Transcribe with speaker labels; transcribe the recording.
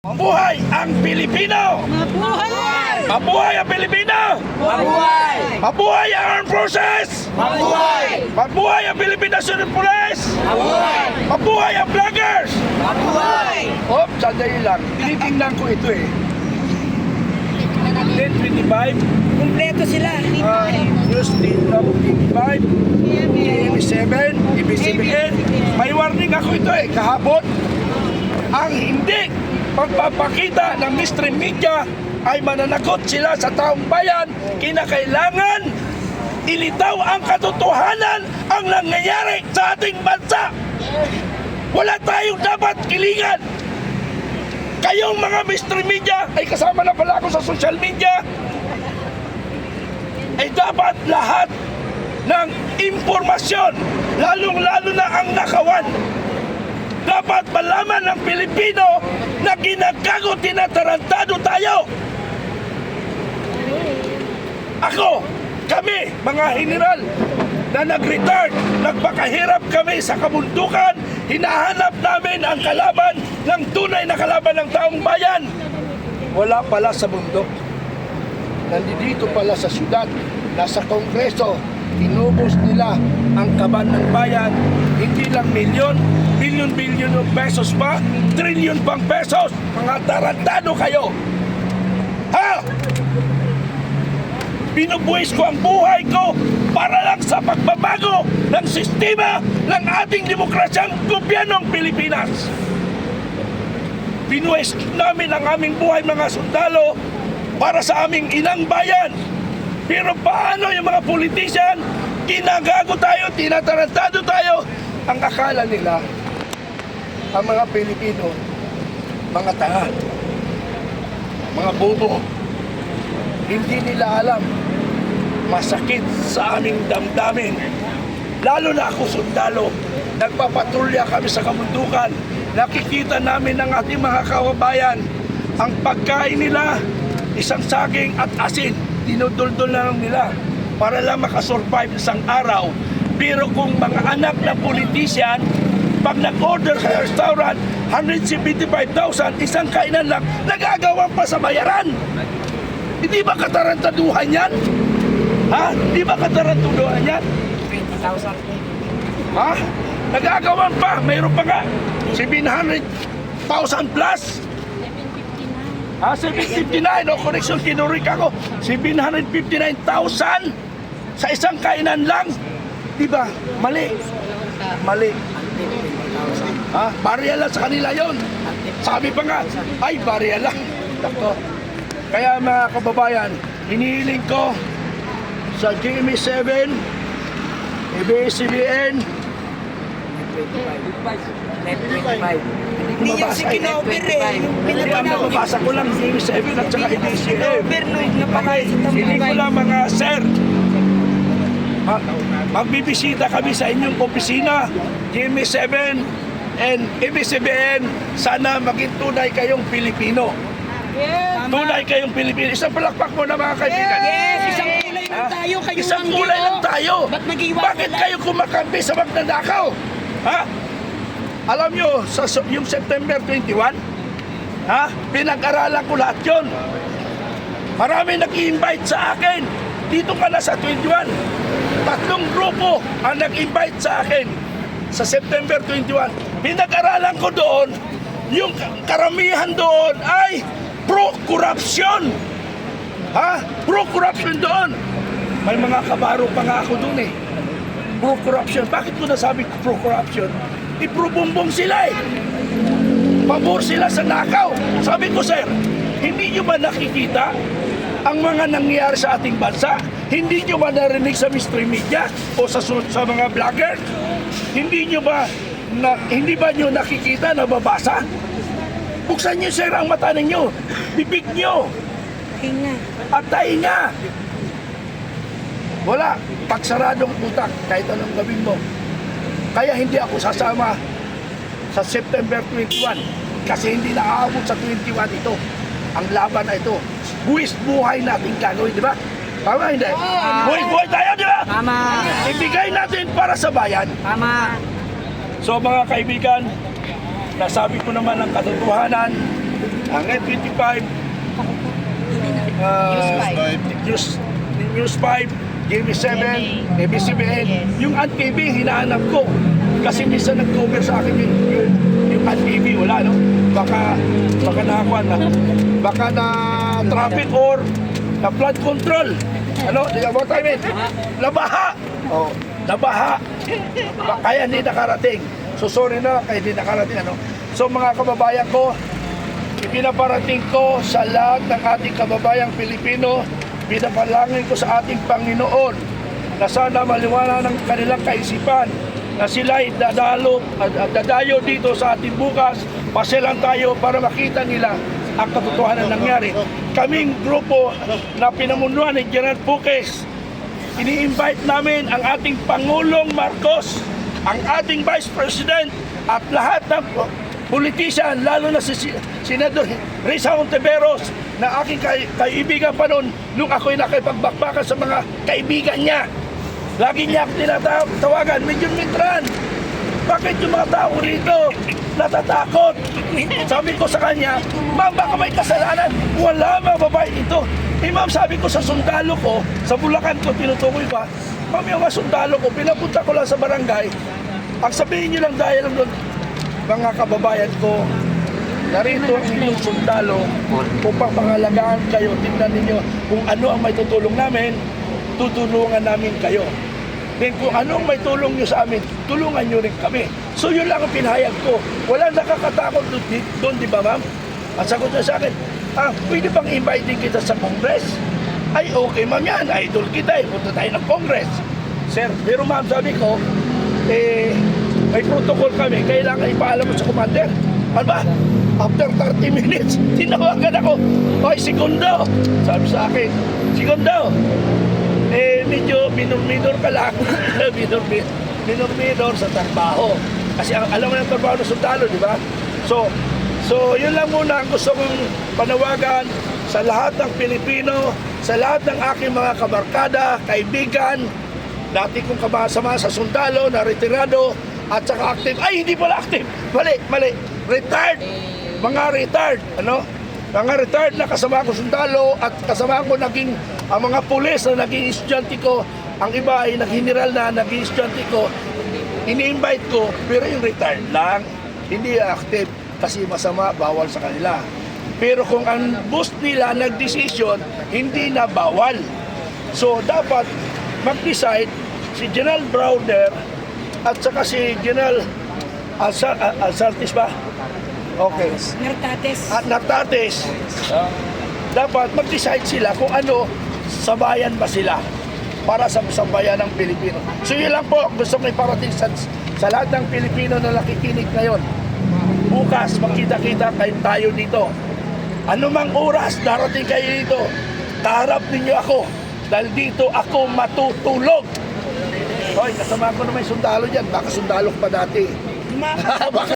Speaker 1: Mabuhay ang Pilipino!
Speaker 2: Mabuhay!
Speaker 1: Mabuhay ang Pilipino!
Speaker 2: Mabuhay!
Speaker 1: Mabuhay ang Armed Forces!
Speaker 2: Mabuhay!
Speaker 1: Mabuhay ang Philippine National Police!
Speaker 2: Mabuhay!
Speaker 1: Mabuhay ang vloggers!
Speaker 2: Mabuhay!
Speaker 1: Oh, sandali lang. Tinitingnan ko ito eh. 10:25.
Speaker 2: Kumpleto sila.
Speaker 1: News 10:25. TV7, ABS-CBN. May warning ako ito eh. Kahapon, ang hindi pagpapakita ng mainstream media ay mananagot sila sa taong bayan. Kinakailangan ilitaw ang katotohanan ang nangyayari sa ating bansa. Wala tayong dapat kilingan. Kayong mga mainstream media, ay kasama na pala ako sa social media, ay dapat lahat ng impormasyon, lalong-lalo na ang nakawan, dapat malaman ng Pilipino na ginagago, tinatarantado tayo. Ako, kami, mga general na nag-retard, nagpakahirap kami sa kabundukan, hinahanap namin ang kalaban ng tunay na kalaban ng taong bayan. Wala pala sa bundok. Nandito pala sa syudad, nasa kongreso, inubos nila ang kaban ng bayan. Hindi lang milyon, bilyon-bilyon ng pesos pa, trilyon pang pesos. Mga tarantado kayo. Ha? Binubuhis ko ang buhay ko para lang sa pagbabago ng sistema ng ating demokrasyang gobyernong Pilipinas. Binuhis namin ang aming buhay, mga sundalo, para sa aming inang bayan. Pero paano yung mga politician, ginagago tayo, tinatarantado tayo. Ang akala nila, ang mga Pilipino, mga tanga, mga bobo. Hindi nila alam, masakit sa aming damdamin. Lalo na ako sundalo, nagpapatrolya kami sa kabundukan. Nakikita namin ang ating mga kababayan, ang pagkain nila, isang saging at asin, dinuduldol na lang nila para lang makasurvive isang araw. Pero kung mga anak na politician, pag nag-order sa restaurant, 175,000, isang kainan lang, nagagawa pa sa bayaran. Hindi ba katarantaduhan yan? Ha? Hindi ba katarantaduhan yan?
Speaker 2: 20,000.
Speaker 1: Ha? Nagagawan pa, mayroon pa nga 700,000 plus. Ha? 759, o correction, kinurik ako. 759,000 sa isang kainan lang. Diba? Mali. Mali. Ha? Barya lang sa kanila yon. Sabi pa nga, ay barya lang. Dako. Kaya mga kababayan, hinihiling ko sa GMA7, ABS-CBN,
Speaker 2: Hindi yan si Kinover eh.
Speaker 1: Hindi ang nababasa ko lang GMA7 at saka ABS-CBN.
Speaker 2: Kinover no, napakay sa
Speaker 1: Hindi ko
Speaker 2: tambay.
Speaker 1: lang mga sir, magbibisita kami sa inyong opisina, GMA7 and ABS-CBN. Sana maging tunay kayong Pilipino. Tunay kayong Pilipino. Isang palakpak mo na mga kaibigan.
Speaker 2: Yes, isang kulay lang tayo. Kayo
Speaker 1: Isang
Speaker 2: lang
Speaker 1: kulay
Speaker 2: dito.
Speaker 1: lang tayo.
Speaker 2: Ba't nag-iwalay?
Speaker 1: Bakit kayo kumakampi sa magnanakaw? Ha? Alam nyo, yung September 21, ha? Pinag-aralan ko lahat yun. Marami nag-i-invite sa akin. Dito ka na sa 21. 3 grupo ang nag-invite sa akin sa September 21. Pinag-aralan ko doon, yung karamihan doon ay pro-corruption. Ha? Pro-corruption doon. May mga kabaro pa nga ako doon eh. Pro-corruption. Bakit ko nasabi pro-corruption? Ipro-bumbong sila eh. Pabor sila sa nakaw. Sabi ko, sir, hindi nyo ba nakikita ang mga nangyayari sa ating bansa? Hindi nyo ba narinig sa mainstream media o sa mga vlogger? Hindi ba nyo nakikita, nababasa? Buksan nyo, sir, ang mata ninyo. Bibig nyo.
Speaker 2: Hinga.
Speaker 1: At tainga. Wala. Pagsaradong utak kahit anong gawin mo. Kaya hindi ako sasama sa September 21. Kasi hindi naaabot sa 21 ito. Ang laban na ito. Buwis buhay natin gagawin, di ba? Tama hindi? Buwis buhay tayo, di ba?
Speaker 2: Tama.
Speaker 1: Ibigay natin para sa bayan.
Speaker 2: Tama.
Speaker 1: So mga kaibigan, nasabi ko naman ang katotohanan. ang Net25, News 5, TV7, ABCBN, yung ANTV hinahanap ko. Kasi minsan nag-cover sa akin yung ANTV, wala no? Baka nakakuha na. Baka na traffic or na flood control. Ano? What I mean? Nabaha! Oh, nabaha. Kaya hindi nakarating. So sorry na, kaya hindi nakarating. Ano? So mga kababayan ko, ipinaparating ko sa lahat ng ating kababayang Pilipino, pinapalangin ko sa ating Panginoon na sana maliwanag ng kanilang kaisipan na sila'y dadayo dito sa ating bukas, pasyalan tayo para makita nila ang katotohanan ng nangyari. Kaming grupo na pinamunuan ni General Puques, ini-invite namin ang ating Pangulong Marcos, ang ating Vice President at lahat ng politician, lalo na si Senador Risa Hontiveros na aking kaibigan pa noon nung ako'y nakipagbakbakan sa mga kaibigan niya. Lagi niya ako tinatawagan, Major Mitran, bakit yung mga tao rito natatakot? Sabi ko sa kanya, ma'am, baka may kasalanan. Wala, mga babae dito. Eh ma'am, sabi ko sa sundalo ko, sa Bulacan ko, tinutukoy pa, ma'am, yung mga sundalo ko, pinapunta ko lang sa barangay. Ang sabihin nyo lang dahil lang doon, mga kababayan ko, narito ang inyong sundalo upang pangalagaan kayo. Tingnan ninyo kung ano ang may tutulong namin, tutulungan namin kayo. Then kung anong may tulong nyo sa amin, tulungan nyo rin kami. So yun lang ang pinahayag ko. Walang nakakatakot doon, di ba ma'am? Ang sagot niya sa akin, pwede bang invite din kita sa Congress? Ay okay ma'am yan, idol kita punta tayo ng Congress. Sir, pero ma'am sabi ko, may protocol kami, kailangan ipaalam mo sa commander. Ano ba? After 30 minutes, tinawagan ako. Oy, segundo! Sabi sa akin, segundo! Medyo minor ka lang. minor sa trabaho. Kasi alam mo ng trabaho ng sundalo, di ba? So, yun lang muna ang gusto kong panawagan sa lahat ng Pilipino, sa lahat ng aking mga kabarkada, kaibigan, dati kong kabasama sa sundalo, na retirado, at saka active. Ay, hindi pala active. Mali. Retired. Mga retired. Ano? Mga retired na kasama ko sundalo at kasama ko naging ang mga pulis na naging estudyante ko. Ang iba ay nag-general na naging estudyante ko. Ini-invite ko, pero yung retired lang. Hindi active kasi masama, bawal sa kanila. Pero kung ang boss nila nag-decision, hindi na bawal. So, dapat mag-decide si General Browder at saka si General Alsaltis ba? Okay. Nartates. Dapat mag-decide sila kung ano, sabayan ba sila para sa sambayan ng Pilipino. So yun lang po, gusto ko iparating sa lahat ng Pilipino na nakikinig ngayon. Bukas, magkita-kita tayo dito. Anumang oras, darating kayo dito. Kaharap ninyo ako. Dahil dito ako matutulog. Hoy, kasama ko na may sundalo dyan. Baka sundalo pa dati. Baka